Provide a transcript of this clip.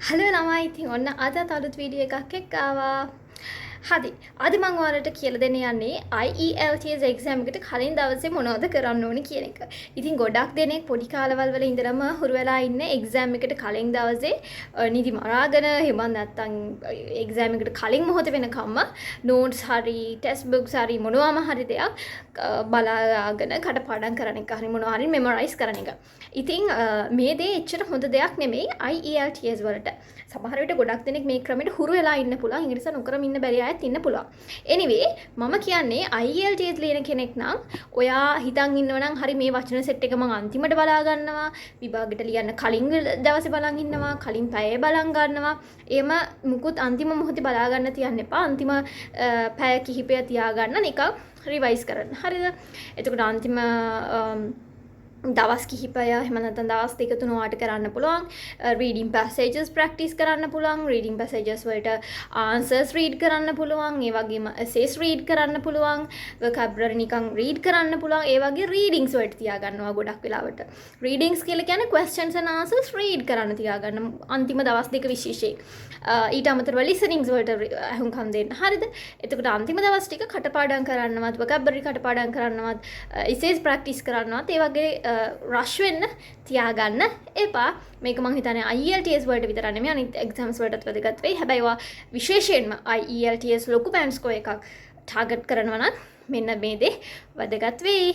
Hello ළමයි ඉතින් ඔන්න අදත් අලුත් වීඩියෝ එකක් එක්ක ආවා. හරි. අද මම ඔයාලට කියලා දෙන්න යන්නේ IELTS exam එකට කලින් දවසේ මොනවද කරන්න ඕනේ කියන එක. ඉතින් ගොඩක් දෙනෙක් පොඩි කාලවල වල ඉඳලම හුරු වෙලා ඉන්න exam එකට කලින් දවසේ නිදි මරාගෙන එහෙම නැත්නම් exam එකට කලින් මොහොත වෙනකම්ම notes හරි test books හරි මොනවාම හරි දෙයක් බලාගෙන කටපාඩම් කරන එක හරි මොනවා හරි memorize කරන එක. ඉතින් මේ දේ එච්චර හොඳ දෙයක් නෙමෙයි IELTS වලට. සමහර විට ගොඩක් දෙනෙක් මේ ක්‍රමයට හුරු වෙලා ඉන්න පුළුවන්. ඒ නිසා නොකරම ඉන්න බැරි අයත් ඉන්න පුළුවන්. anyway මම කියන්නේ IELTS ලියන කෙනෙක් නම් ඔයා හිතන් ඉන්නව නම් හරි මේ වචන සෙට් එක මම අන්තිමට බලා ගන්නවා. විභාගෙට ලියන්න කලින් දවසේ බලන් ඉන්නවා. කලින් පැයේ බලන් ගන්නවා. එහෙම මුකුත් අන්තිම මොහොතේ බලා ගන්න තියන්න එපා. අන්තිම පැය කිහිපය තියාගන්න නිකන් රිවයිස් කරන්න. හරිද? එතකොට අන්තිම දවස් කිහිපය එහෙම නැත්නම් දවස් දෙක තුන වාට කරන්න පුළුවන්. reading passages practice කරන්න පුළුවන්. reading passages වලට answers read කරන්න පුළුවන්. ඒ වගේම essays read කරන්න පුළුවන්. vocabulary නිකන් read කරන්න පුළුවන්. ඒ වගේ readings වලට තියාගන්නවා ගොඩක් වෙලාවට. readings කියලා කියන්නේ questions and answers read කරන්න තියාගන්න අන්තිම දවස් දෙක විශේෂයෙන්. ඊට අමතරව listenings වලට අහුම්කම් දෙන්න. හරිද? එතකොට අන්තිම දවස් ටික කටපාඩම් කරන්නවත් vocabulary කටපාඩම් කරන්නවත් essays practice කරන්නවත් ඒ වගේ රෂ් වෙන්න තියාගන්න එපා. මේක මං හිතන්නේ IELTS වලට විතර නෙමෙයි අනිත් exams වලටත් වැදගත් වෙයි. හැබැයි ඔයා විශේෂයෙන්ම IELTS ලොකු බෑන්ඩ් ස්කෝර් එකක් ටාගට් කරනවා නම් මෙන්න මේ දේ වැදගත් වෙයි.